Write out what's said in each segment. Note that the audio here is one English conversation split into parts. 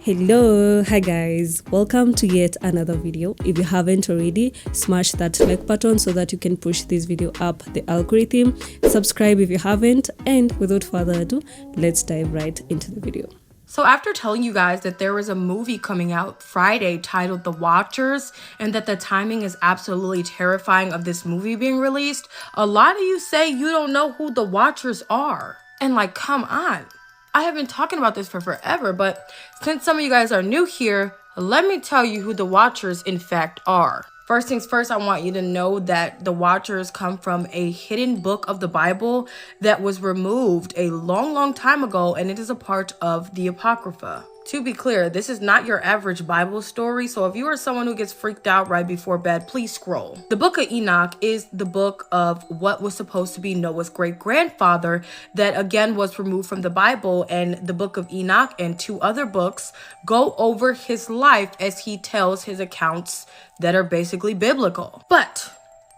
Hello, hi guys, welcome to yet another video. If you haven't already, smash that like button so that you can push this video up the algorithm. Subscribe if you haven't, and without further ado, let's dive right into the video. So after telling you guys that there is a movie coming out Friday titled The Watchers, and that the timing is absolutely terrifying of this movie being released, a lot of you say you don't know who the Watchers are. And like, come on. I have been talking about this for forever, but since some of you guys are new here, let me tell you who the Watchers in fact are. First things first, I want you to know that the Watchers come from a hidden book of the Bible that was removed a long time ago, and it is a part of the Apocrypha. To be clear, this is not your average Bible story, so if you are someone who gets freaked out right before bed, please scroll. The Book of Enoch is the book of what was supposed to be Noah's great-grandfather that again was removed from the Bible, and the Book of Enoch and two other books go over his life as he tells his accounts that are basically biblical. But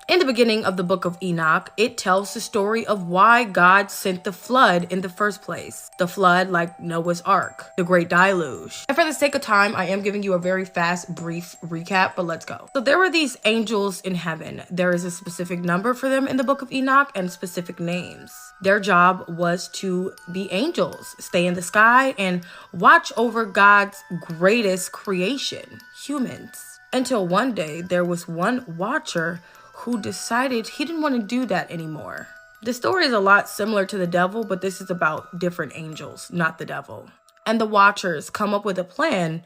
in the beginning of the Book of Enoch, it tells the story of why God sent the flood in the first place. The flood, like Noah's Ark, the Great Deluge. And for the sake of time, I am giving you a very fast, brief recap, but let's go. So there were these angels in heaven. There is a specific number for them in the Book of Enoch and specific names. Their job was to be angels, stay in the sky, and watch over God's greatest creation, humans. Until one day, there was one watcher who decided he didn't want to do that anymore. The story is a lot similar to the devil, but this is about different angels, not the devil. And the Watchers come up with a plan,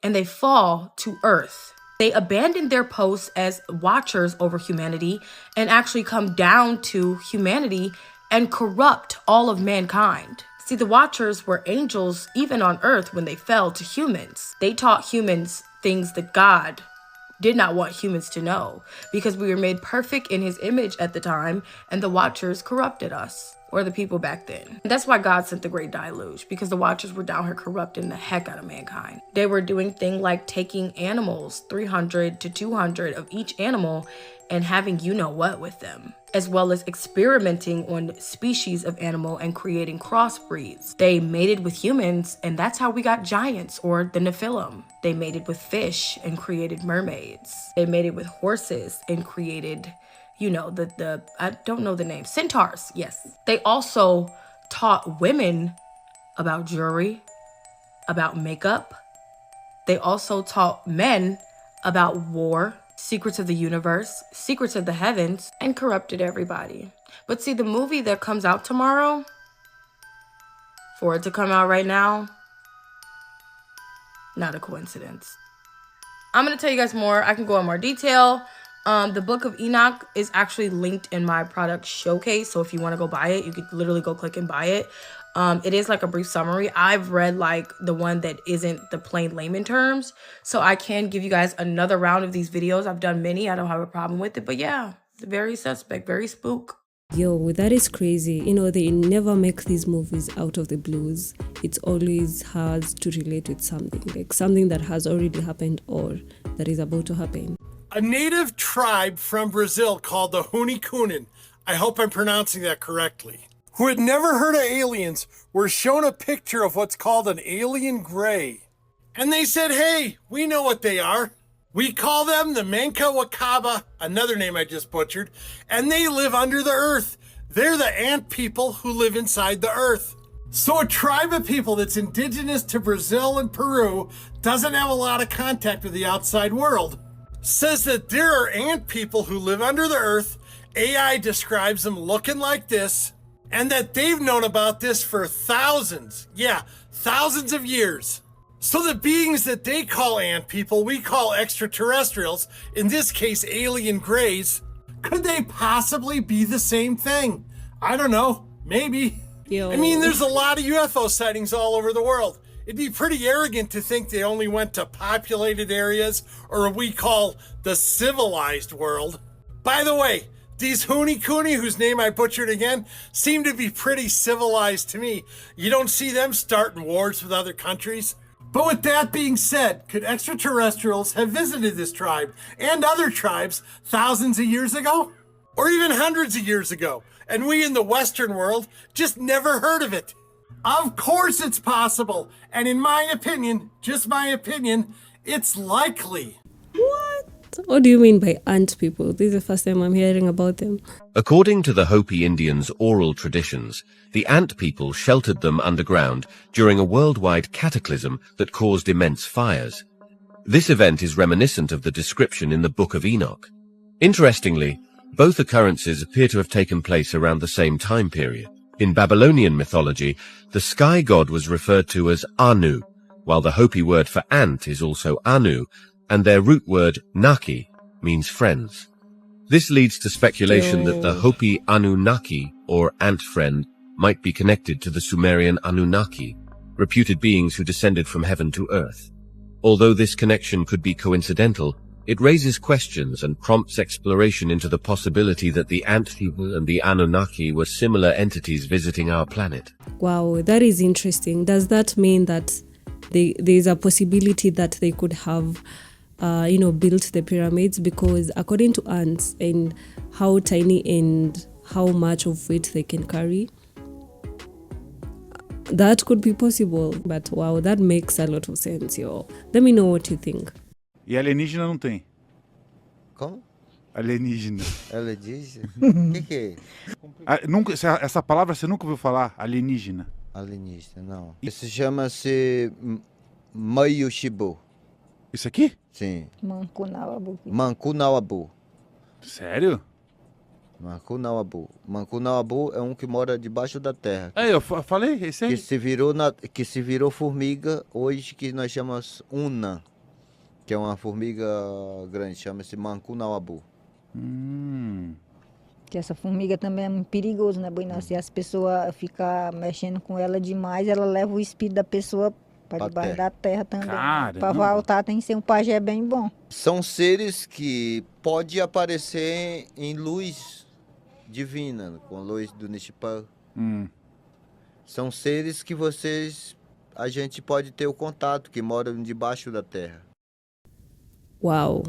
and they fall to earth. They abandon their posts as watchers over humanity and actually come down to humanity and corrupt all of mankind. See, the Watchers were angels even on earth when they fell to humans. They taught humans things that God did not want humans to know, because we were made perfect in his image at the time, and the Watchers corrupted us, or the people back then. And that's why God sent the Great Deluge, because the Watchers were down here corrupting the heck out of mankind. They were doing things like taking animals, 300 to 200 of each animal, and having you know what with them, as well as experimenting on species of animal and creating crossbreeds. They mated with humans, and that's how we got giants, or the Nephilim. They mated with fish and created mermaids. They mated with horses and created, you know, I don't know the name, centaurs, yes. They also taught women about jewelry, about makeup. They also taught men about war, secrets of the universe, secrets of the heavens, and corrupted everybody. But see, the movie that comes out tomorrow, for it to come out right now, not a coincidence. I'm going to tell you guys more. I can go in more detail. The Book of Enoch is actually linked in my product showcase, so if you want to go buy it, you could literally go click and buy it. It is like a brief summary. I've read like the one that isn't the plain layman terms, so I can give you guys another round of these videos. I've done many. I don't have a problem with it, but yeah, it's very suspect, very spook. Yo, that is crazy. You know, they never make these movies out of the blues. It's always hard to relate with something, like something that has already happened or that is about to happen. A native tribe from Brazil called the Hunikunin, I hope I'm pronouncing that correctly, who had never heard of aliens, were shown a picture of what's called an alien gray. And they said, hey, we know what they are. We call them the Manka Wakaba, another name I just butchered, and they live under the earth. They're the ant people who live inside the earth. So a tribe of people that's indigenous to Brazil and Peru doesn't have a lot of contact with the outside world. Says that there are ant people who live under the earth. AI describes them looking like this, and that they've known about this for thousands of years. So the beings that they call ant people, we call extraterrestrials, in this case alien grays, could they possibly be the same thing? I don't know, maybe. Yo. I mean, there's a lot of UFO sightings all over the world. It'd be pretty arrogant to think they only went to populated areas, or what we call the civilized world. By the way, these Hunikuni, whose name I butchered again, seem to be pretty civilized to me. You don't see them starting wars with other countries. But with that being said, could extraterrestrials have visited this tribe and other tribes thousands of years ago? Or even hundreds of years ago, and we in the Western world just never heard of it? Of course it's possible. And in my opinion, just my opinion, it's likely. What? What do you mean by ant people? This is the first time I'm hearing about them. According to the Hopi Indians' oral traditions, the ant people sheltered them underground during a worldwide cataclysm that caused immense fires. This event is reminiscent of the description in the Book of Enoch. Interestingly, both occurrences appear to have taken place around the same time period. In Babylonian mythology, the sky god was referred to as Anu, while the Hopi word for ant is also Anu, and their root word Naki means friends. This leads to speculation that the Hopi Anunnaki, or ant friend, might be connected to the Sumerian Anunnaki, reputed beings who descended from heaven to earth. Although this connection could be coincidental, it raises questions and prompts exploration into the possibility that the ant people and the Anunnaki were similar entities visiting our planet. Wow, that is interesting. Does that mean that there's a possibility that they could have built the pyramids? Because according to ants and how tiny and how much of weight they can carry, that could be possible. But wow, that makes a lot of sense, yo. Let me know what you think. E alienígena não tem. Como? Alienígena. Alienígena? Que é? Essa palavra você nunca ouviu falar? Alienígena. Alienígena, não. Isso chama-se Mayushibu. Isso aqui? Sim. Mancunawabu. Mancunawabu. Sério? Mancunawabu é um que mora debaixo da terra. É, eu falei, esse aí. Que se virou formiga, hoje que nós chamamos Una, que é uma formiga grande, chama-se Mancunawabu. Que essa formiga também é muito perigoso, né, Boina? Se as pessoas ficam mexendo com ela demais, ela leva o espírito da pessoa para debaixo da terra também. Para voltar tem que ser um pajé bem bom. São seres que pode aparecer em luz divina, com a luz do Nishipã. São seres que a gente pode ter o contato, que moram debaixo da terra. Wow.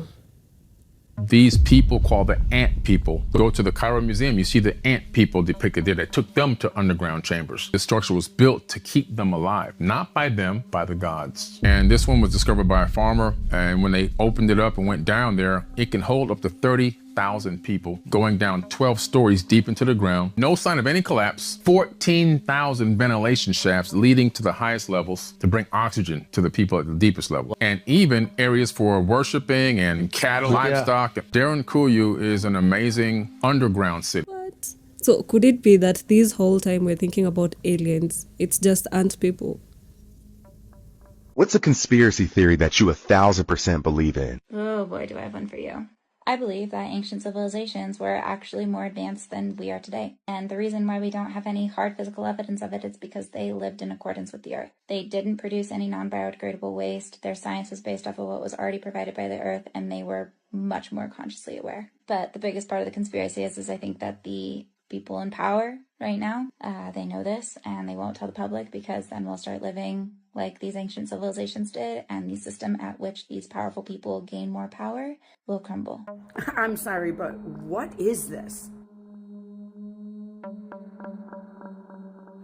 These people called the ant people. Go to the Cairo Museum, you see the ant people depicted there that took them to underground chambers. The structure was built to keep them alive, not by them, by the gods. And this one was discovered by a farmer, and when they opened it up and went down there, it can hold up to 30,000 people going down 12 stories deep into the ground. No sign of any collapse. 14,000 ventilation shafts leading to the highest levels to bring oxygen to the people at the deepest level. And even areas for worshiping and cattle, livestock. Darren Kuyu is an amazing underground city. What? So could it be that this whole time we're thinking about aliens, it's just ant people? What's a conspiracy theory that you 1,000% believe in? Oh boy, do I have one for you. I believe that ancient civilizations were actually more advanced than we are today. And the reason why we don't have any hard physical evidence of it is because they lived in accordance with the earth. They didn't produce any non-biodegradable waste. Their science was based off of what was already provided by the earth, and they were much more consciously aware. But the biggest part of the conspiracy is I think that the people in power right now, they know this and they won't tell the public, because then we'll start living like these ancient civilizations did, and the system at which these powerful people gain more power will crumble. I'm sorry, but what is this?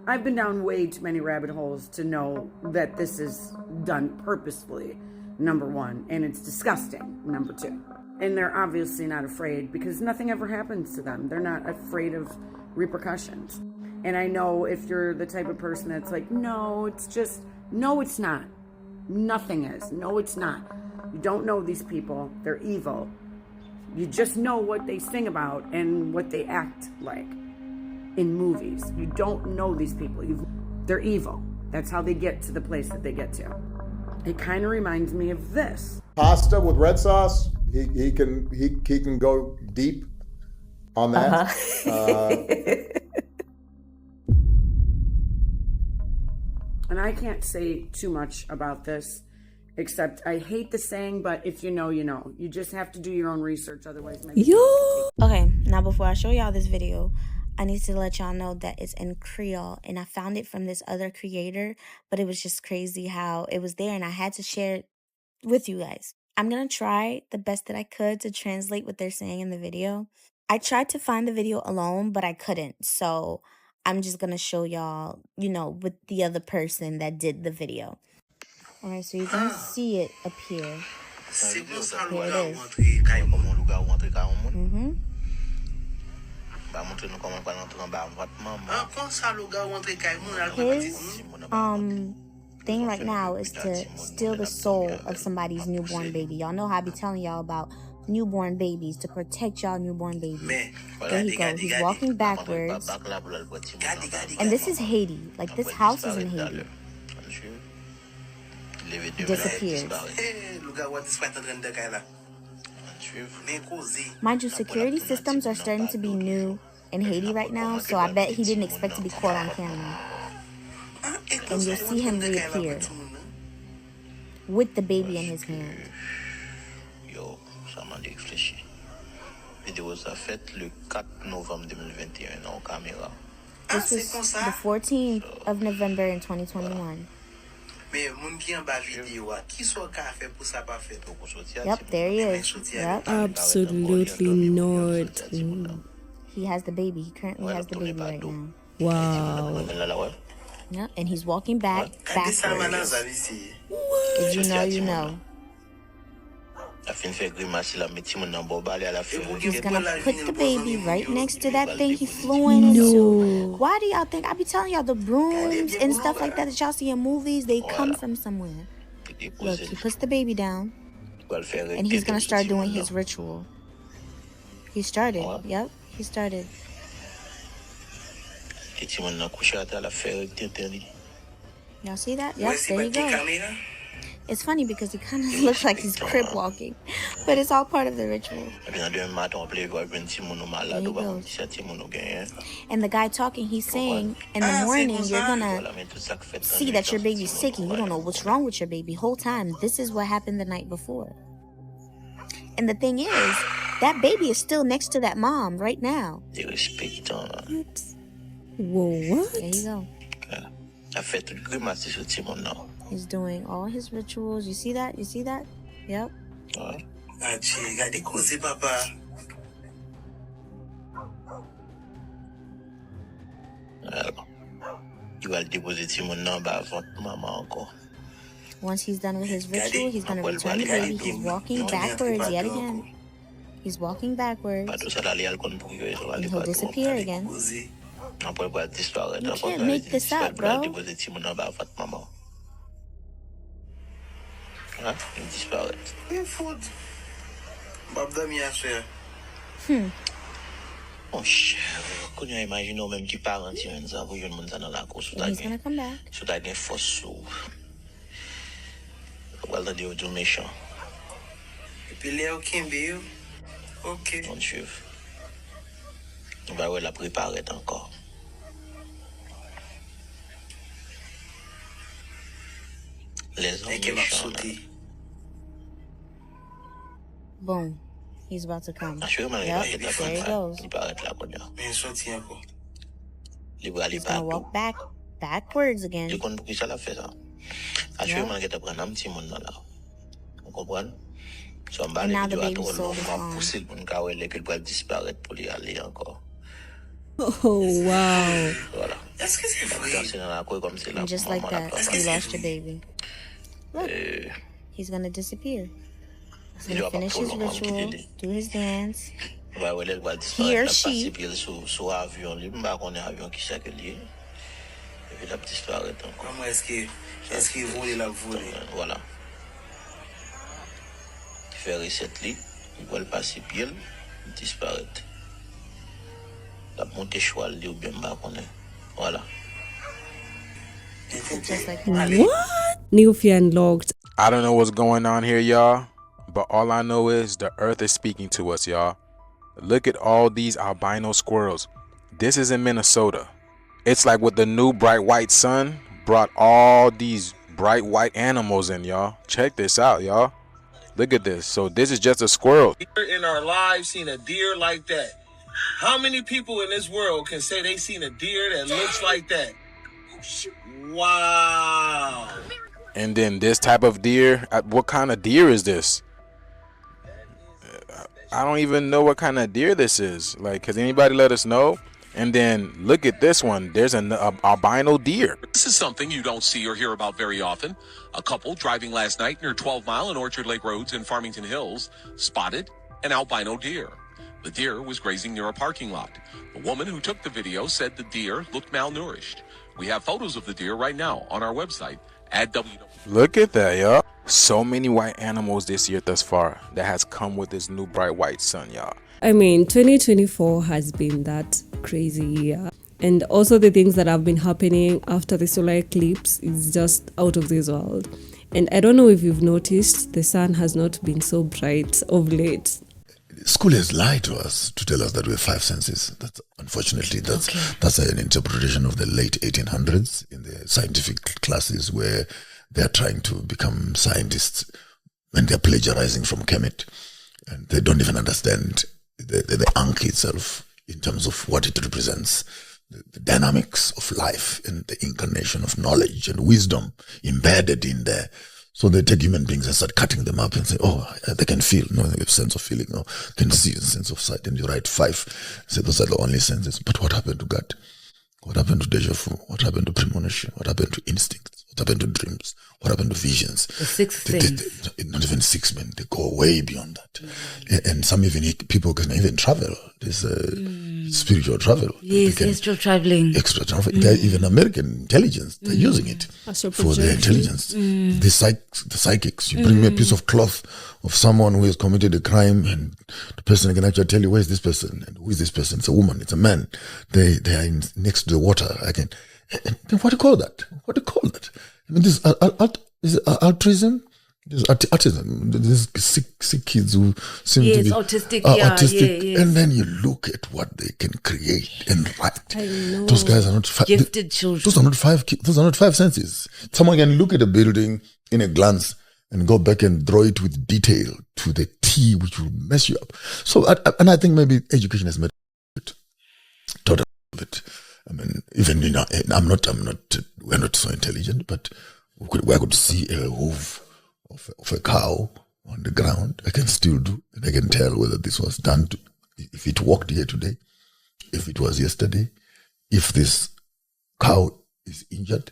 I've been down way too many rabbit holes to know that this is done purposefully, number one, and it's disgusting, number two. And they're obviously not afraid, because nothing ever happens to them. They're not afraid of repercussions. And I know if you're the type of person that's like, no, it's just, no, it's not. Nothing is. No, it's not. You don't know these people. They're evil. You just know what they sing about and what they act like in movies. You don't know these people. They're evil. That's how they get to the place that they get to. It kind of reminds me of this. Pasta with red sauce. He can go deep on that. And I can't say too much about this, except I hate the saying, but if you know, you know. You just have to do your own research, otherwise... Okay, now before I show y'all this video, I need to let y'all know that it's in Creole, and I found it from this other creator, but it was just crazy how it was there, and I had to share it with you guys. I'm gonna try the best that I could to translate what they're saying in the video. I tried to find the video alone, but I couldn't, so I'm just gonna show y'all, you know, with the other person that did the video. All right, so you're gonna see it appear. Here it is. Mm-hmm. His thing right now is to steal the soul of somebody's newborn baby. Y'all know how I be telling y'all about newborn babies, to protect y'all newborn babies. There he goes. He's walking backwards. And this is Haiti. Like, this house is in Haiti. Disappears. Mind you, security systems are starting to be new in Haiti right now, so I bet he didn't expect to be caught on camera. And you'll see him reappear with the baby in his hand. This was the 14th of November in 2021. Yep, there he is. Yep. Absolutely not. He has the baby. He currently has the baby right now. Wow. Yep, and he's walking backwards. If you know, you know. He's gonna put the baby right next to that thing he flew into. Why do y'all think I be telling y'all the brooms and stuff like that y'all see in movies, they come from somewhere? Look, he puts the baby down and he's gonna start doing his ritual. He started. Yep, he started. Y'all see that? Yep, there you go. It's funny because he kind of looks like he's crib walking, but it's all part of the ritual. And the guy talking, he's saying, in the morning, you're gonna see that your baby's sick and you don't know what's wrong with your baby. Whole time, this is what happened the night before. And the thing is, that baby is still next to that mom right now. What? Whoa, what? There you go. He's doing all his rituals. You see that? You see that? Yep. Once he's done with his ritual, he's going to return the baby. He's walking backwards yet again. He's walking backwards. And he'll disappear again. You can't make this up, bro. Oh shit, kwenye imagine même qui parenti men za voyon moun za nan la cour so he's gonna come back. So that gen force so. Well the deal do méchant. Et puis Léo Kimbe OK. On suit. On va la préparer encore. Les hommes. Boom. He's about to come. Yep, there he goes. He's gonna walk backwards again. Yep. And now the baby's soul is gone. Oh, wow. And just like that, you lost your baby. Look, he's gonna disappear. He's gonna finish his ritual, do his dance. He or she. Voilà. Faire reset li, il va le passer pied, il disparaît. La monter cheval li ou bien bas connaît. Voilà. What? Neophy unlocked. I don't know what's going on here, y'all, but all I know is the earth is speaking to us, y'all. Look at all these albino squirrels. This is in Minnesota. It's like with the new bright white sun brought all these bright white animals in, y'all. Check this out, y'all. Look at this. So this is just a squirrel. In our lives seen a deer like that. How many people in this world can say they seen a deer that looks like that? Wow. And then this type of deer, what kind of deer is this? I don't even know what kind of deer this is. Like, can anybody let us know? And then look at this one. There's an albino deer. This is something you don't see or hear about very often. A couple driving last night near 12 Mile and Orchard Lake Roads in Farmington Hills spotted an albino deer. The deer was grazing near a parking lot. The woman who took the video said the deer looked malnourished. We have photos of the deer right now on our website at Look at that, y'all. So many white animals this year thus far that has come with this new bright white sun, y'all. I mean, 2024 has been that crazy year. And also the things that have been happening after the solar eclipse is just out of this world. And I don't know if you've noticed, the sun has not been so bright of late. School has lied to us to tell us that we have five senses. That's an interpretation of the late 1800s in the scientific classes where they're trying to become scientists and they're plagiarizing from Kemet. And they don't even understand the Ankh itself in terms of what it represents, the dynamics of life and the incarnation of knowledge and wisdom embedded in there. So they take human beings and start cutting them up and say, oh, they can feel, no, they have a sense of feeling, no, can see, a sense of sight. And you write five, say those are the only senses. But what happened to God? What happened to deja vu? What happened to premonition? What happened to instincts? What happened to dreams? What happened to visions? The sixth sense. Not even six, man. They go way beyond that. And some people can even travel. There's spiritual travel. Yes, astral traveling. Extra travel. There even American intelligence, they're using it for their intelligence. The psychics. You bring me a piece of cloth of someone who has committed a crime and the person can actually tell you, where's this person? And who is this person? It's a woman, it's a man. They are next to the water. What do you call that? What do you call that? I mean, this is altruism. There's autism. There's sick kids who seem to be autistic. And then you look at what they can create and write. Those guys are not gifted children. Those are not five senses. Someone can look at a building in a glance and go back and draw it with detail to the T, which will mess you up. So, and I think maybe education has made it taught of it. I mean, even we're not so intelligent, but we could see a hoof of a cow on the ground. I can still do, and I can tell whether this was done if it walked here today, if it was yesterday, if this cow is injured,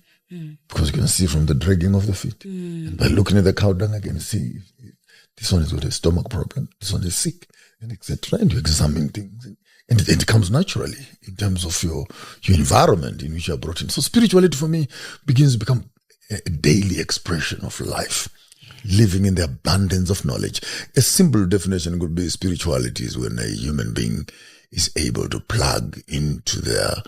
because you can see from the dragging of the feet. And by looking at the cow dung, I can see if this one has got a stomach problem, this one is sick, and etc. And you examine things. And it comes naturally in terms of your environment in which you are brought in. So spirituality for me begins to become a daily expression of life, living in the abundance of knowledge. A simple definition could be spirituality is when a human being is able to plug into their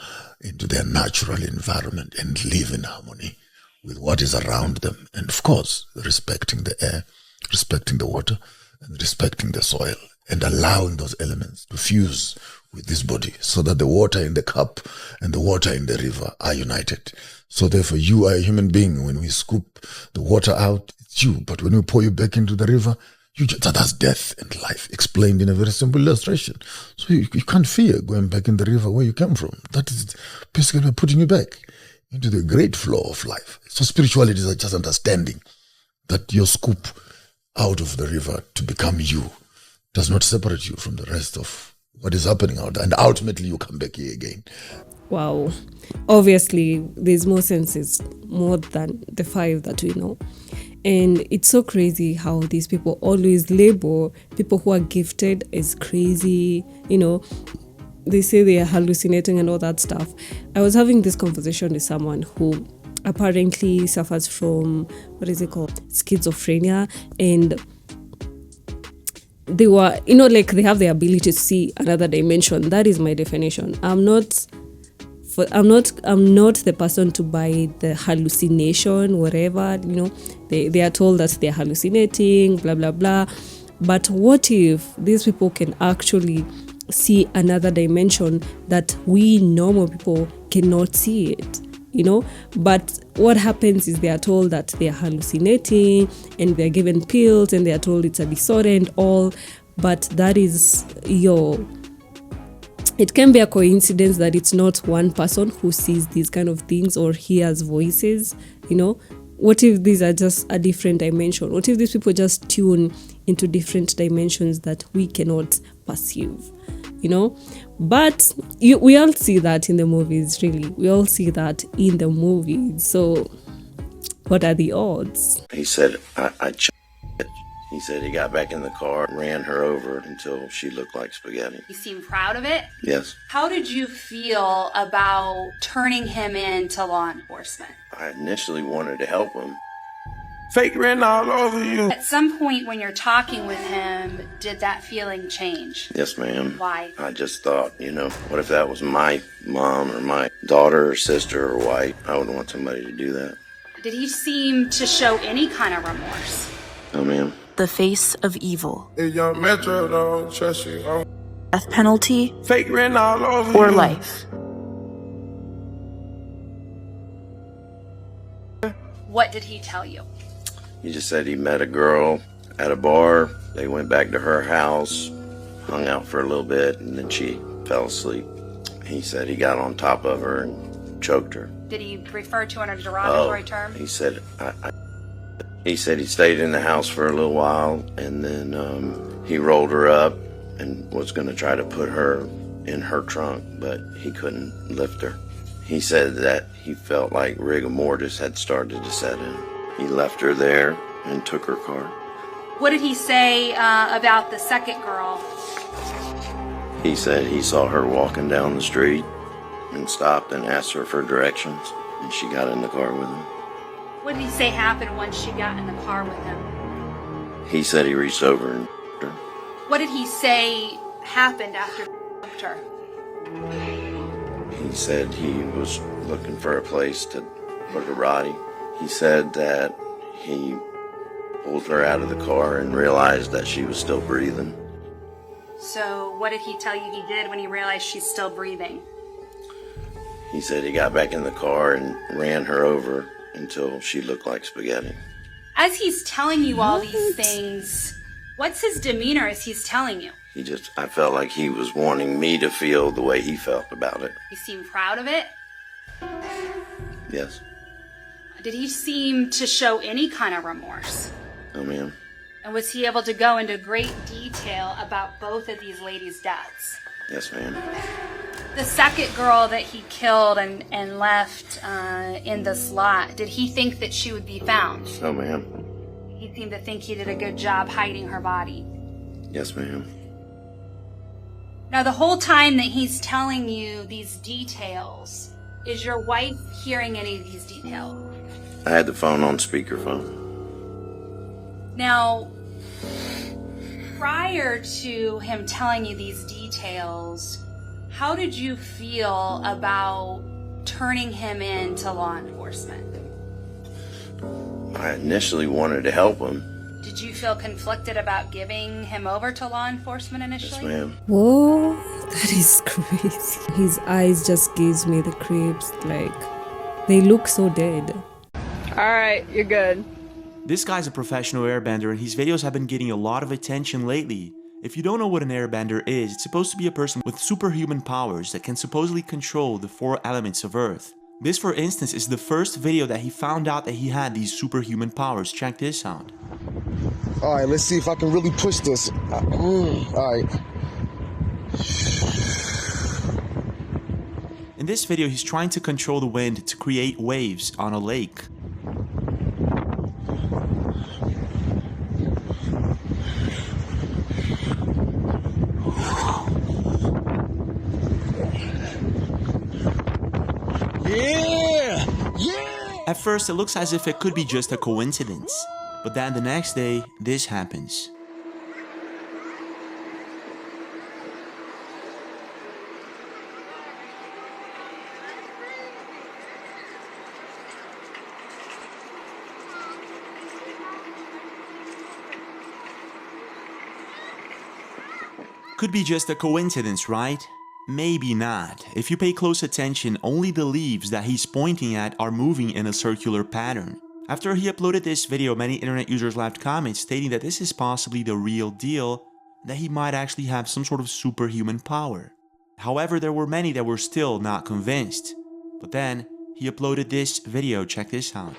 natural environment and live in harmony with what is around them. And of course, respecting the air, respecting the water, and respecting the soil, and allowing those elements to fuse with this body so that the water in the cup and the water in the river are united. So therefore, you are a human being. When we scoop the water out, it's you. But when we pour you back into the river, that's death and life, explained in a very simple illustration. So you can't fear going back in the river where you came from. That is basically putting you back into the great flow of life. So spirituality is just understanding that your scoop out of the river to become you does not separate you from the rest of what is happening out there. And ultimately you come back here again. Wow. Obviously, there's more senses, more than the five that we know. And it's so crazy how these people always label people who are gifted as crazy, they say they are hallucinating and all that stuff. I was having this conversation with someone who apparently suffers from, schizophrenia, and they were, they have the ability to see another dimension. That is my definition. I'm not the person to buy the hallucination, whatever, they are told that they're hallucinating, blah, blah, blah. But what if these people can actually see another dimension that we normal people cannot see it, But what happens is they are told that they are hallucinating and they're given pills and they are told it's a disorder and all. But that is it can be a coincidence that it's not one person who sees these kind of things or hears voices, What if these are just a different dimension? What if these people just tune into different dimensions that we cannot perceive? you know. But we all see that in the movies, really. We all see that in the movies. So what are the odds? He said, I He said he got back in the car and ran her over until she looked like spaghetti. You seem proud of it? Yes. How did you feel about turning him in to law enforcement? I initially wanted to help him. Fake written all over you. At some point when you're talking with him, did that feeling change? Yes, ma'am. Why? I just thought, what if that was my mom or my daughter or sister or wife? I wouldn't want somebody to do that. Did he seem to show any kind of remorse? No, ma'am. The face of evil. If your metro don't trust you, Death penalty. Fake written all over or you. life. What did he tell you? He just said he met a girl at a bar. They went back to her house, hung out for a little bit, and then she fell asleep. He said he got on top of her and choked her. Did he refer to her in a derogatory term? He said, he said he stayed in the house for a little while, and then he rolled her up and was going to try to put her in her trunk, but he couldn't lift her. He said that he felt like rigor mortis had started to set in. He left her there and took her car. What did he say about the second girl? He said he saw her walking down the street and stopped and asked her for directions, and she got in the car with him. What did he say happened once she got in the car with him? He said he reached over and her. What did he say happened after he her? He said he was looking for a place to put her body. He said that he pulled her out of the car and realized that she was still breathing. So what did he tell you he did when he realized she's still breathing? He said he got back in the car and ran her over until she looked like spaghetti. As he's telling you all these things, what's his demeanor as he's telling you? I felt like he was wanting me to feel the way he felt about it. You seem proud of it? Yes. Did he seem to show any kind of remorse? No, ma'am. And was he able to go into great detail about both of these ladies' deaths? Yes, ma'am. The second girl that he killed and left in the slot, did he think that she would be found? No, ma'am. He seemed to think he did a good job hiding her body. Yes, ma'am. Now, the whole time that he's telling you these details, is your wife hearing any of these details? I had the phone on speakerphone. Now, prior to him telling you these details, how did you feel about turning him in to law enforcement? I initially wanted to help him. Did you feel conflicted about giving him over to law enforcement initially? Yes, ma'am. Whoa, that is crazy. His eyes just gives me the creeps. Like, they look so dead. Alright, you're good. This guy's a professional airbender and his videos have been getting a lot of attention lately. If you don't know what an airbender is, it's supposed to be a person with superhuman powers that can supposedly control the 4 elements of Earth. This, for instance, is the first video that he found out that he had these superhuman powers. Check this out. Alright, let's see if I can really push this. Alright. In this video, he's trying to control the wind to create waves on a lake. Yeah! Yeah! At first, it looks as if it could be just a coincidence. But then the next day, this happens. Could be just a coincidence, right? Maybe not. If you pay close attention, only the leaves that he's pointing at are moving in a circular pattern. After he uploaded this video, many internet users left comments stating that this is possibly the real deal, that he might actually have some sort of superhuman power. However, there were many that were still not convinced. But then, he uploaded this video. Check this out.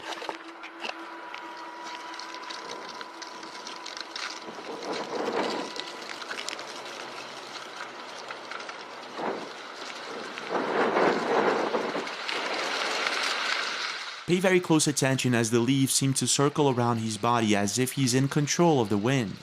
Pay very close attention as the leaves seem to circle around his body as if he's in control of the wind.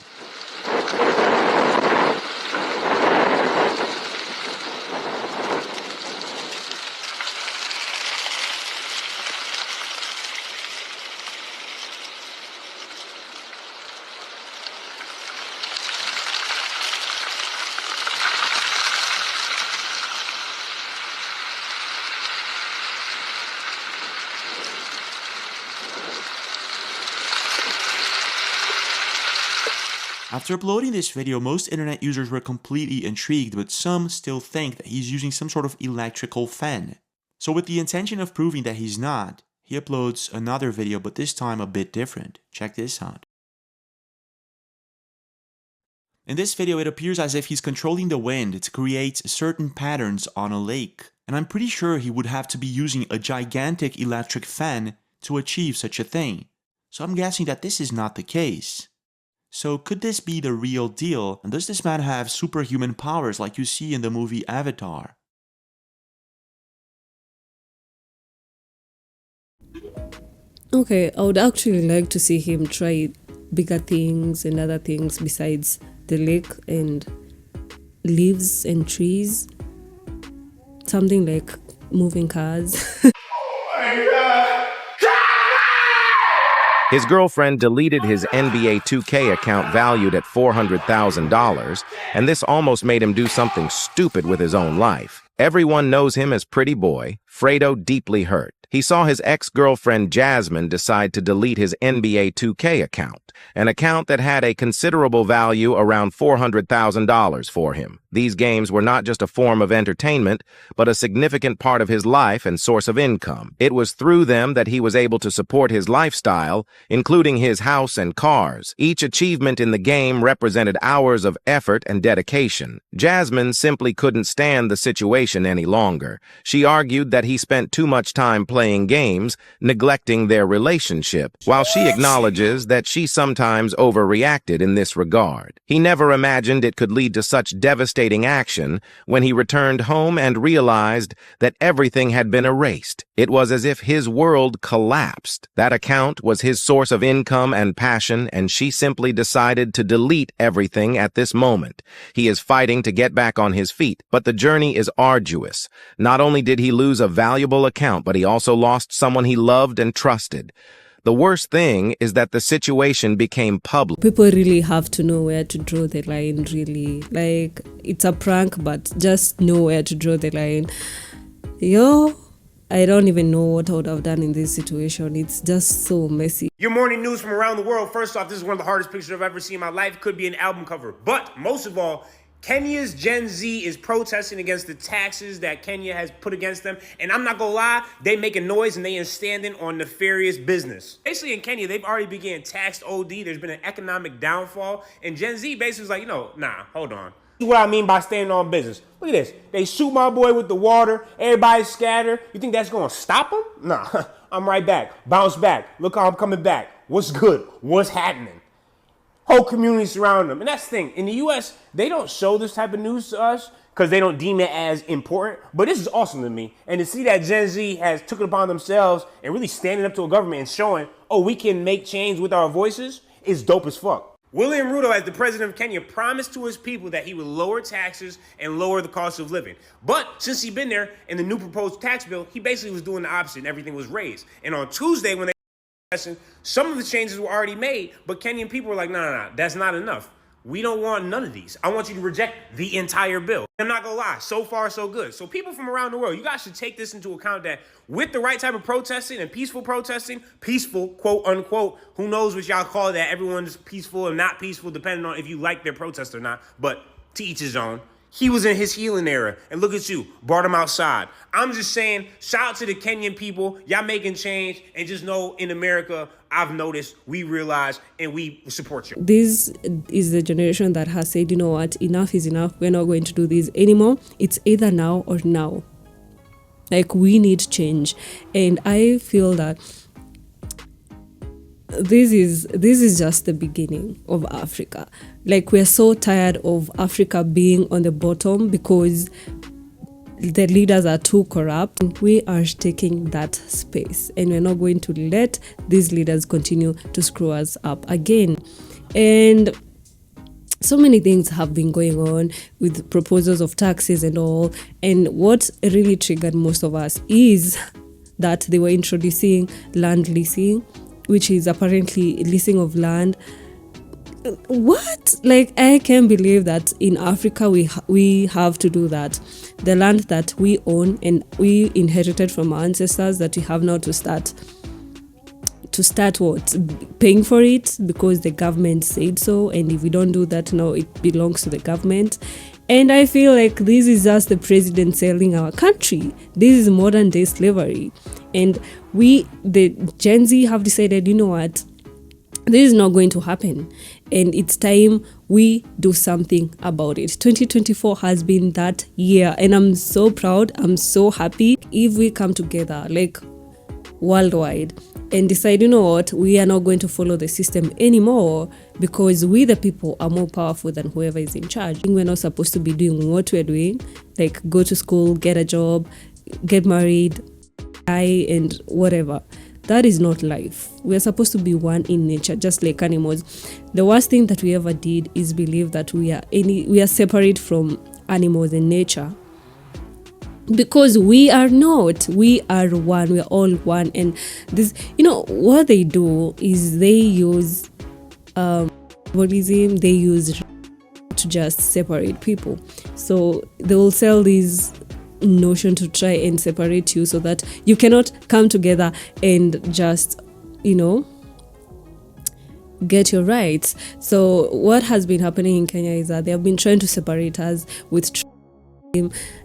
After uploading this video, most internet users were completely intrigued, but some still think that he's using some sort of electrical fan. So with the intention of proving that he's not, he uploads another video, but this time a bit different. Check this out. In this video, it appears as if he's controlling the wind to create certain patterns on a lake. And I'm pretty sure he would have to be using a gigantic electric fan to achieve such a thing. So I'm guessing that this is not the case. So could this be the real deal? And does this man have superhuman powers like you see in the movie Avatar? Okay, I would actually like to see him try bigger things and other things besides the lake and leaves and trees. Something like moving cars. His girlfriend deleted his NBA 2K account valued at $400,000, and this almost made him do something stupid with his own life. Everyone knows him as Pretty Boy. Fredo deeply hurt. He saw his ex-girlfriend Jasmine decide to delete his NBA 2K account, an account that had a considerable value around $400,000 for him. These games were not just a form of entertainment, but a significant part of his life and source of income. It was through them that he was able to support his lifestyle, including his house and cars. Each achievement in the game represented hours of effort and dedication. Jasmine simply couldn't stand the situation any longer. She argued that he spent too much time playing games, neglecting their relationship, while she acknowledges that she sometimes overreacted in this regard. He never imagined it could lead to such devastating action when he returned home and realized that everything had been erased. It was as if his world collapsed. That account was his source of income and passion, and she simply decided to delete everything at this moment. He is fighting to get back on his feet, but the journey is arduous. Not only did he lose a valuable account, but he also lost someone he loved and trusted. The worst thing is that the situation became public. People really have to know where to draw the line, really. Like, it's a prank, but just know where to draw the line. I don't even know what I would have done in this situation. It's just so messy. Your morning news from around the world. First off, this is one of the hardest pictures I've ever seen in my life. Could be an album cover. But most of all, Kenya's Gen Z is protesting against the taxes that Kenya has put against them. And I'm not gonna lie, they making noise and they are standing on nefarious business. Basically in Kenya, they've already began taxed OD. There's been an economic downfall. And Gen Z basically was like, nah, hold on. This is what I mean by standing on business. Look at this. They shoot my boy with the water. Everybody scatter. You think that's gonna stop him? Nah, I'm right back. Bounce back. Look how I'm coming back. What's good? What's happening? Whole community surround them. And that's the thing. In the U.S., they don't show this type of news to us because they don't deem it as important. But this is awesome to me. And to see that Gen Z has took it upon themselves and really standing up to a government and showing, we can make change with our voices is dope as fuck. William Ruto, as the president of Kenya, promised to his people that he would lower taxes and lower the cost of living. But since he's been there in the new proposed tax bill, he basically was doing the opposite and everything was raised. And on Tuesday, when some of the changes were already made, but Kenyan people were like, no, that's not enough. We don't want none of these. I want you to reject the entire bill. I'm not gonna lie, so far so good. So people from around the world, you guys should take this into account that with the right type of protesting and peaceful, quote unquote, who knows what y'all call that, everyone's peaceful and not peaceful depending on if you like their protest or not, but to each his own. He was in his healing era, and look at you, brought him outside. I'm just saying, shout out to the Kenyan people. Y'all making change, and just know in America, I've noticed, we realize, and we support you. This is the generation that has said, you know what, enough is enough. We're not going to do this anymore. It's either now or now. Like, we need change. And I feel that this is just the beginning of Africa. Like, we're so tired of Africa being on the bottom because the leaders are too corrupt. We are taking that space, and we're not going to let these leaders continue to screw us up again. And so many things have been going on with proposals of taxes and all. And what really triggered most of us is that they were introducing land leasing, which is apparently leasing of land. What? Like, I can't believe that in Africa we have to do that. The land that we own and we inherited from our ancestors, that we have now to start what? Paying for it because the government said so. And if we don't do that now, it belongs to the government. And I feel like this is just the president selling our country. This is modern day slavery. And we, the Gen Z, have decided, you know what? This is not going to happen. And it's time we do something about it. 2024 has been that year. And I'm so proud. I'm so happy. If we come together, like worldwide, and decide, you know what, we are not going to follow the system anymore because we the people are more powerful than whoever is in charge. We're not supposed to be doing what we're doing, like go to school, get a job, get married, die, and whatever. That is not life. We're supposed to be one in nature, just like animals. The worst thing that we ever did is believe that we are separate from animals in nature. Because we are not. We are one. We are all one. And this, what they do is they use symbolism. They use to just separate people. So they will sell this notion to try and separate you so that you cannot come together and just, get your rights. So what has been happening in Kenya is that they have been trying to separate us with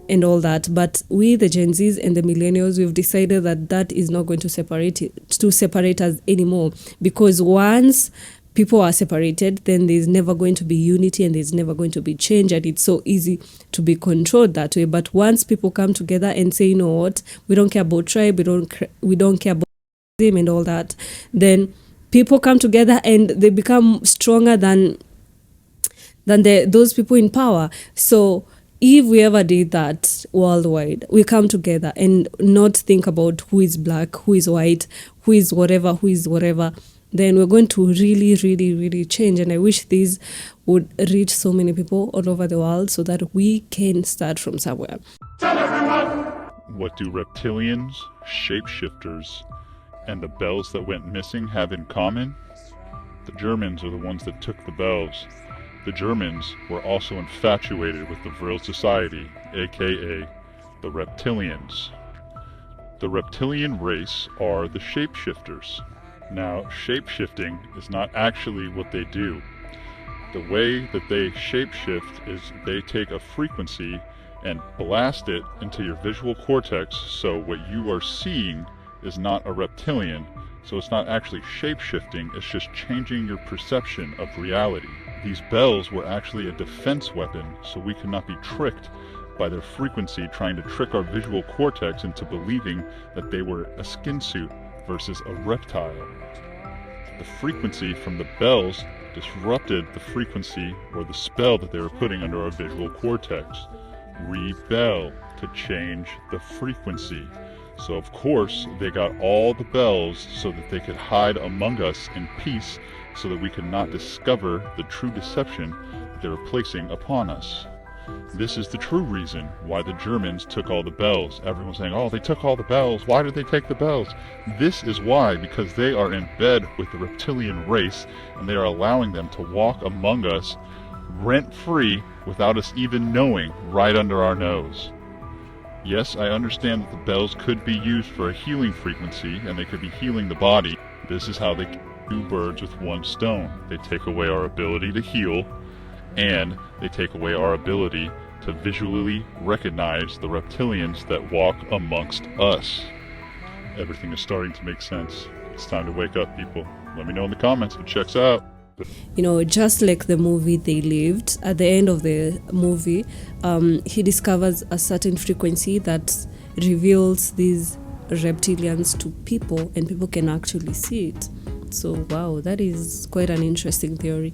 and all that, but we the Gen Zs and the millennials, we've decided that is not going to separate us anymore, because once people are separated, then there's never going to be unity and there's never going to be change, and it's so easy to be controlled that way. But once people come together and say, you know what, we don't care about tribe, we don't care about them and all that, then people come together and they become stronger than those people in power. So if we ever did that worldwide, we come together and not think about who is black, who is white, who is whatever, then we're going to really, really, really change. And I wish this would reach so many people all over the world so that we can start from somewhere. Tell everyone! What do reptilians, shapeshifters, and the bells that went missing have in common? The Germans are the ones that took the bells. The Germans were also infatuated with the Vril society, aka the Reptilians. The reptilian race are the shapeshifters. Now, shapeshifting is not actually what they do. The way that they shapeshift is they take a frequency and blast it into your visual cortex, so what you are seeing is not a reptilian, so it's not actually shapeshifting, it's just changing your perception of reality. These bells were actually a defense weapon, so we could not be tricked by their frequency trying to trick our visual cortex into believing that they were a skin suit versus a reptile. The frequency from the bells disrupted the frequency or the spell that they were putting under our visual cortex. Rebel, to change the frequency. So of course they got all the bells so that they could hide among us in peace, so that we could not discover the true deception that they were placing upon us. This is the true reason why the Germans took all the bells. Everyone's saying, oh, they took all the bells. Why did they take the bells? This is why, because they are in bed with the reptilian race, and they are allowing them to walk among us rent-free without us even knowing, right under our nose. Yes, I understand that the bells could be used for a healing frequency, and they could be healing the body. This is how they kill two birds with one stone. They take away our ability to heal, and they take away our ability to visually recognize the reptilians that walk amongst us. Everything is starting to make sense. It's time to wake up, people. Let me know in the comments if it checks out. Just like the movie They Lived, at the end of the movie, he discovers a certain frequency that reveals these reptilians to people, and people can actually see it. So wow, that is quite an interesting theory.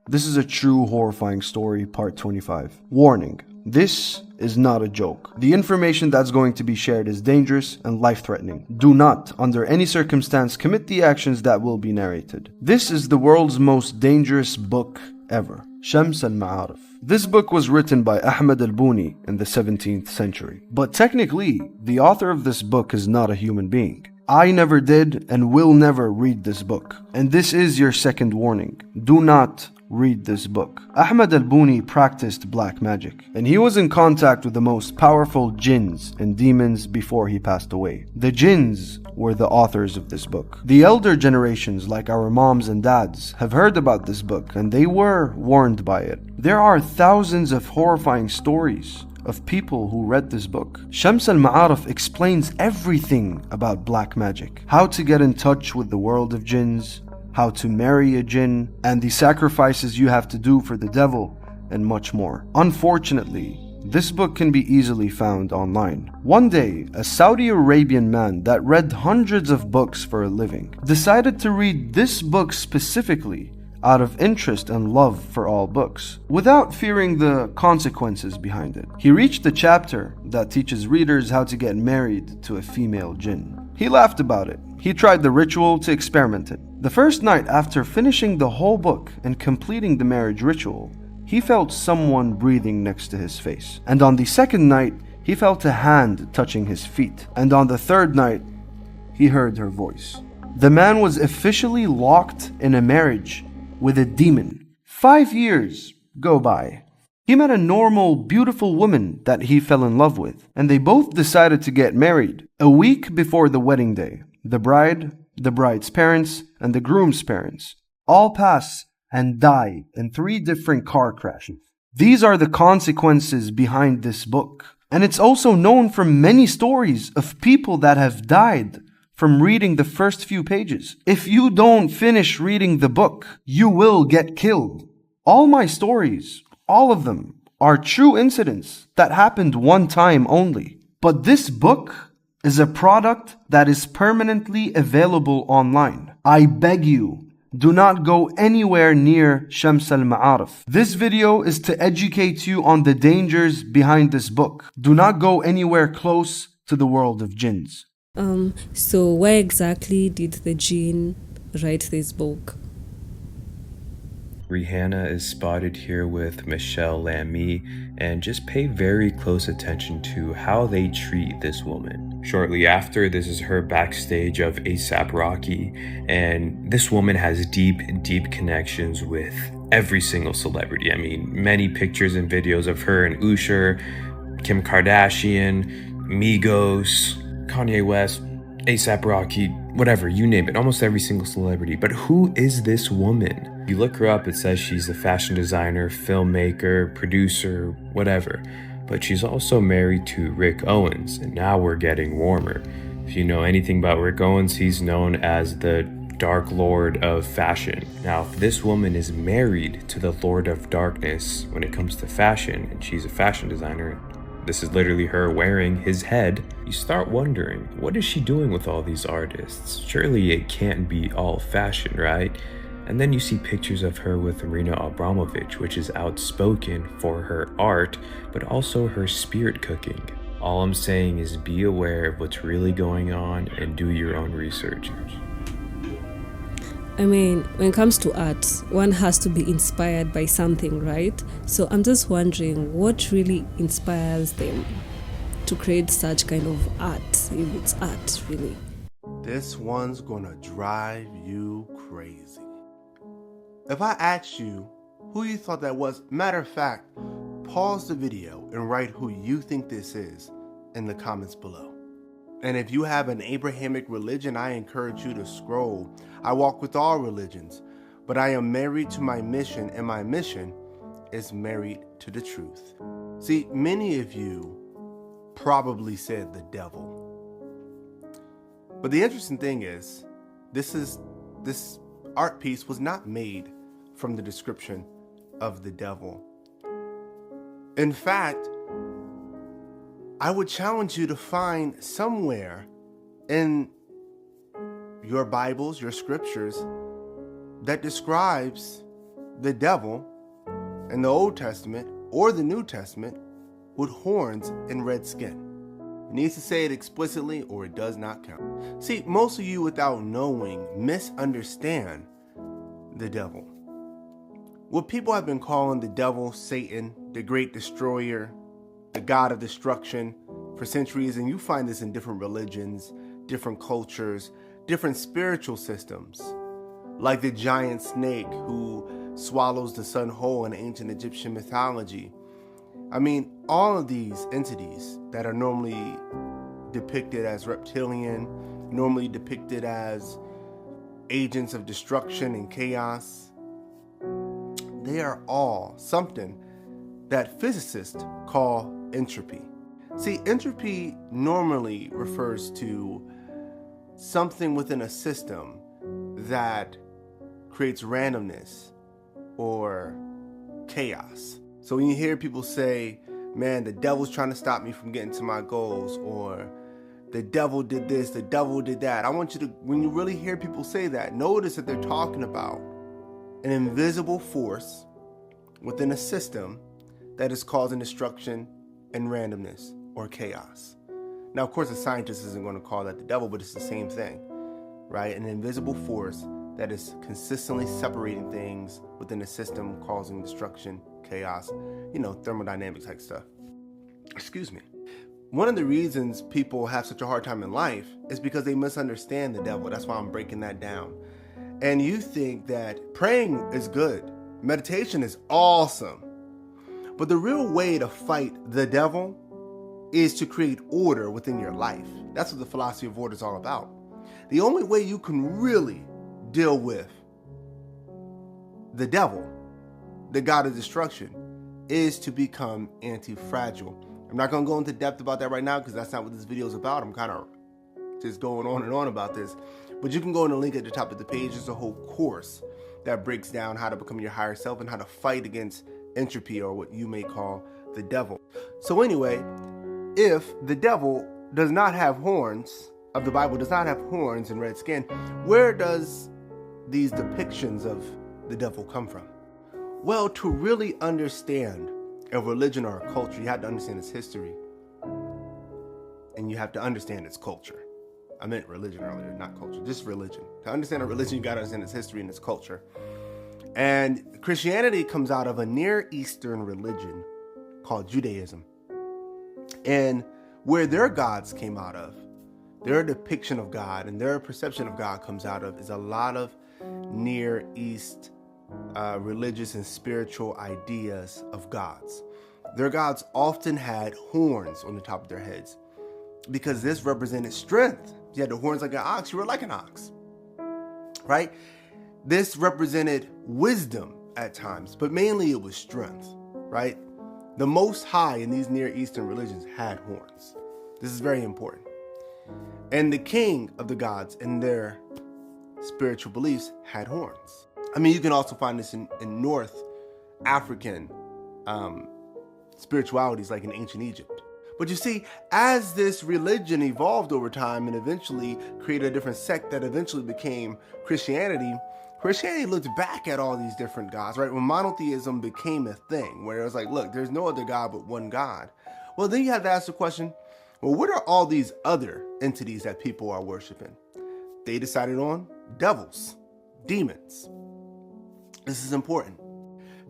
This is a true horrifying story, part 25. Warning: This is not a joke. The information that's going to be shared is dangerous and life-threatening. Do not, under any circumstance, commit the actions that will be narrated. This is the world's most dangerous book ever. Shams al-Ma'arif. This book was written by Ahmad al-Buni in the 17th century. But technically, the author of this book is not a human being. I never did and will never read this book. And this is your second warning. Do not read this book. Ahmad al-Buni practiced black magic, and he was in contact with the most powerful jinns and demons before he passed away. The jinns were the authors of this book. The elder generations, like our moms and dads, have heard about this book, and they were warned by it. There are thousands of horrifying stories of people who read this book. Shams al-Ma'arif explains everything about black magic, how to get in touch with the world of jinns, how to marry a jinn, and the sacrifices you have to do for the devil, and much more. Unfortunately, this book can be easily found online. One day, a Saudi Arabian man that read hundreds of books for a living decided to read this book specifically out of interest and love for all books, without fearing the consequences behind it. He reached the chapter that teaches readers how to get married to a female jinn. He laughed about it. He tried the ritual to experiment it. The first night after finishing the whole book and completing the marriage ritual, he felt someone breathing next to his face. And on the second night, he felt a hand touching his feet. And on the third night, he heard her voice. The man was officially locked in a marriage with a demon. 5 years go by. He met a normal, beautiful woman that he fell in love with, and they both decided to get married. A week before the wedding day, the bride, the bride's parents, and the groom's parents all pass and die in 3 different car crashes. These are the consequences behind this book. And it's also known from many stories of people that have died from reading the first few pages. If you don't finish reading the book, you will get killed. All my stories, all of them, are true incidents that happened one time only. But this book is a product that is permanently available online. I beg you, do not go anywhere near Shams al-Ma'arif. This video is to educate you on the dangers behind this book. Do not go anywhere close to the world of jinns. So why exactly did the jinn write this book? Rihanna is spotted here with Michelle Lamy, and just pay very close attention to how they treat this woman. Shortly after, this is her backstage of A$AP Rocky, and this woman has deep connections with every single celebrity. I mean, many pictures and videos of her and Usher, Kim Kardashian, Migos, Kanye West, A$AP Rocky, whatever, you name it, almost every single celebrity. But who is this woman? You look her up, it says she's a fashion designer, filmmaker, producer, whatever. But she's also married to Rick Owens, and now we're getting warmer. If you know anything about Rick Owens, he's known as the Dark Lord of fashion. Now, if this woman is married to the Lord of Darkness when it comes to fashion, and she's a fashion designer, this is literally her wearing his head, you start wondering, what is she doing with all these artists? Surely it can't be all fashion, right? And then you see pictures of her with Marina Abramovich, which is outspoken for her art, but also her spirit cooking. All I'm saying is be aware of what's really going on and do your own research. I mean, when it comes to art, one has to be inspired by something, right? So I'm just wondering what really inspires them to create such kind of art, if it's art, really. This one's gonna drive you crazy. If I asked you who you thought that was, matter of fact, pause the video and write who you think this is in the comments below. And if you have an Abrahamic religion, I encourage you to scroll. I walk with all religions, but I am married to my mission, and my mission is married to the truth. See, many of you probably said the devil. But the interesting thing is, this art piece was not made from the description of the devil. In fact, I would challenge you to find somewhere in your Bibles, your scriptures, that describes the devil in the Old Testament or the New Testament with horns and red skin. It needs to say it explicitly or it does not count. See, most of you without knowing misunderstand the devil. What people have been calling the devil, Satan, the great destroyer, the god of destruction for centuries, and you find this in different religions, different cultures, different spiritual systems, like the giant snake who swallows the sun whole in ancient Egyptian mythology. I mean, all of these entities that are normally depicted as reptilian, normally depicted as agents of destruction and chaos, they are all something that physicists call entropy. See, entropy normally refers to something within a system that creates randomness or chaos. So when you hear people say, man, the devil's trying to stop me from getting to my goals, or the devil did this, the devil did that, I want you to, when you really hear people say that, notice that they're talking about an invisible force within a system that is causing destruction and randomness or chaos. Now, of course, a scientist isn't going to call that the devil, but it's the same thing, right? An invisible force that is consistently separating things within a system, causing destruction, chaos, thermodynamics type stuff. Excuse me. One of the reasons people have such a hard time in life is because they misunderstand the devil. That's why I'm breaking that down. And you think that praying is good, meditation is awesome, but the real way to fight the devil is to create order within your life. That's what the philosophy of order is all about. The only way you can really deal with the devil, the god of destruction, is to become anti-fragile. I'm not going to go into depth about that right now because that's not what this video is about. I'm kind of just going on and on about this. But you can go in the link at the top of the page. There's a whole course that breaks down how to become your higher self and how to fight against entropy, or what you may call the devil. So anyway, if the devil does not have horns, of the Bible does not have horns and red skin, where does these depictions of the devil come from? Well, to really understand a religion or a culture, you have to understand its history. And you have to understand its culture. I meant religion earlier, not culture, just religion. To understand a religion, you got to understand its history and its culture. And Christianity comes out of a Near Eastern religion called Judaism. And where their gods came out of, their depiction of God and their perception of God comes out of, is a lot of Near East religious and spiritual ideas of gods. Their gods often had horns on the top of their heads because this represented strength. You had the horns like an ox, you were like an ox, right? This represented wisdom at times, but mainly it was strength, right? The Most High in these Near Eastern religions had horns. This is very important. And the king of the gods in their spiritual beliefs had horns. I mean, you can also find this in North African spiritualities, like in ancient Egypt. But you see, as this religion evolved over time and eventually created a different sect that eventually became Christianity, Christianity looked back at all these different gods, right? When monotheism became a thing, where it was like, look, there's no other God but one God. Well, then you have to ask the question, well, what are all these other entities that people are worshiping? They decided on devils, demons. This is important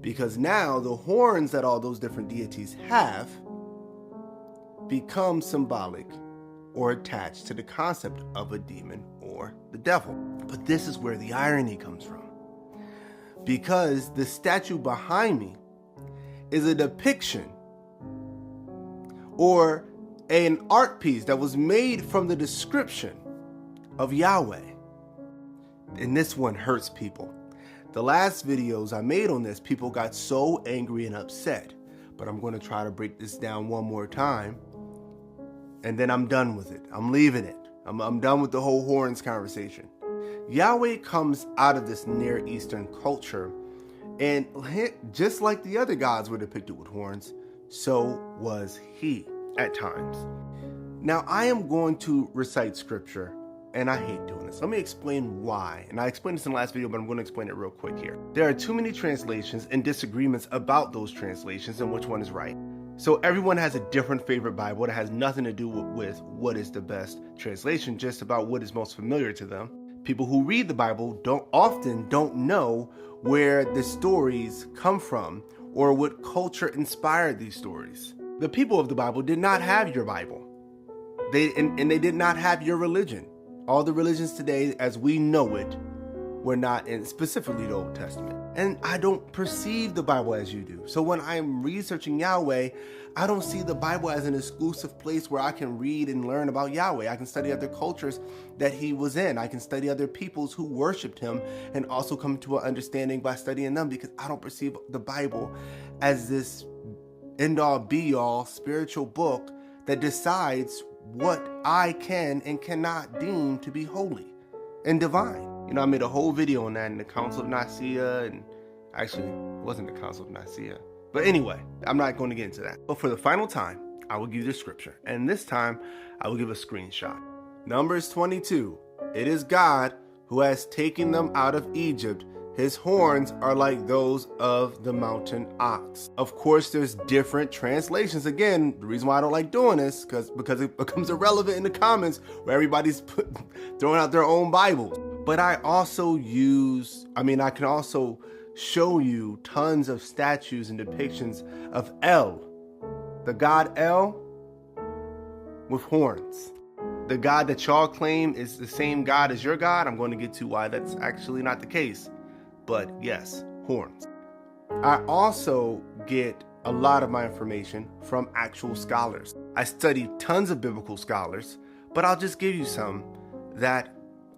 because now the horns that all those different deities have become symbolic or attached to the concept of a demon or the devil. But this is where the irony comes from, because the statue behind me is a depiction or an art piece that was made from the description of Yahweh. And this one hurts people. The last videos I made on this, people got so angry and upset, but I'm going to try to break this down one more time, and then I'm done with it. I'm leaving it. I'm done with the whole horns conversation. Yahweh comes out of this Near Eastern culture, and just like the other gods were depicted with horns, so was he at times. Now, I am going to recite scripture, and I hate doing this. Let me explain why. And I explained this in the last video, but I'm going to explain it real quick here. There are too many translations and disagreements about those translations and which one is right. So everyone has a different favorite Bible. It has nothing to do with what is the best translation, just about what is most familiar to them. People who read the Bible often don't know where the stories come from or what culture inspired these stories. The people of the Bible did not have your Bible. They did not have your religion. All the religions today, as we know it, were not in specifically the Old Testament. And I don't perceive the Bible as you do. So when I'm researching Yahweh, I don't see the Bible as an exclusive place where I can read and learn about Yahweh. I can study other cultures that he was in. I can study other peoples who worshiped him and also come to an understanding by studying them, because I don't perceive the Bible as this end-all be-all spiritual book that decides what I can and cannot deem to be holy and divine. You know, I made a whole video on that in the Council of Nicaea, and actually, it wasn't the Council of Nicaea. But anyway, I'm not going to get into that. But for the final time, I will give you the scripture. And this time, I will give a screenshot. Numbers 22. It is God who has taken them out of Egypt. His horns are like those of the mountain ox. Of course, there's different translations. Again, the reason why I don't like doing this, because it becomes irrelevant in the comments where everybody's throwing out their own Bibles. But I can also show you tons of statues and depictions of El, the god El with horns. The God that y'all claim is the same God as your God. I'm going to get to why that's actually not the case. But yes, horns. I also get a lot of my information from actual scholars. I study tons of biblical scholars, but I'll just give you some that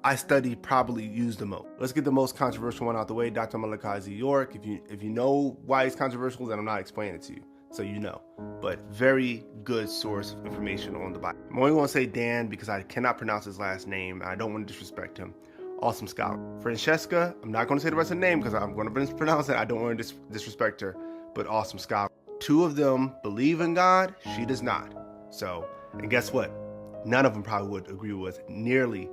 I study probably use the most. Let's get the most controversial one out the way. Dr. Malachi Z. York. If you know why he's controversial, then I'm not explaining it to you, so you know. But very good source of information on the Bible. I'm only going to say Dan because I cannot pronounce his last name, and I don't want to disrespect him. Awesome scholar. Francesca, I'm not going to say the rest of the name because I'm going to mispronounce it. I don't want to disrespect her, but awesome scholar. Two of them believe in God. She does not. So, and guess what? None of them probably would agree with nearly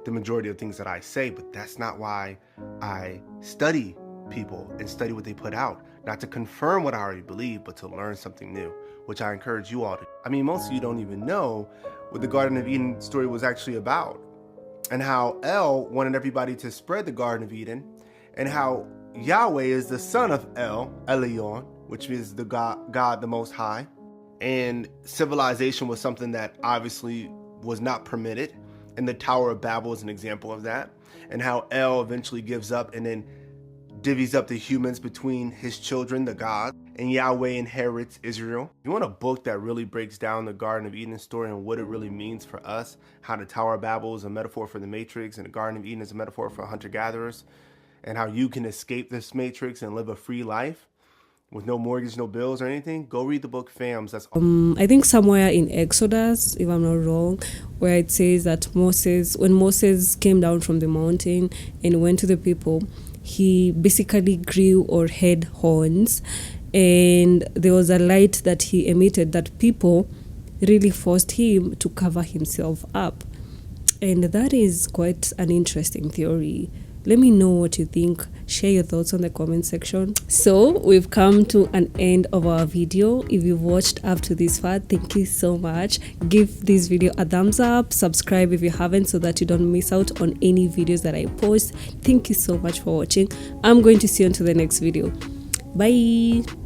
the majority of things that I say, but that's not why I study people and study what they put out. Not to confirm what I already believe, but to learn something new, which I encourage you all to. I mean, most of you don't even know what the Garden of Eden story was actually about, and how El wanted everybody to spread the Garden of Eden, and how Yahweh is the son of El, Elyon, which is the God the Most High, and civilization was something that obviously was not permitted. And the Tower of Babel is an example of that, and how El eventually gives up and then divvies up the humans between his children, the gods, and Yahweh inherits Israel. If you want a book that really breaks down the Garden of Eden story and what it really means for us, how the Tower of Babel is a metaphor for the Matrix and the Garden of Eden is a metaphor for hunter-gatherers, and how you can escape this Matrix and live a free life with no mortgage, no bills or anything, go read the book Fams. That's I think somewhere in Exodus, if I'm not wrong, where it says that when Moses came down from the mountain and went to the people, he basically grew or had horns, and there was a light that he emitted that people really forced him to cover himself up. And that is quite an interesting theory. Let me know what you think. Share your thoughts on the comment section. So we've come to an end of our video. If you've watched up to this far, thank you so much. Give this video a thumbs up, subscribe if you haven't, so that you don't miss out on any videos that I post. Thank you so much for watching. I'm going to see you until the next video. Bye.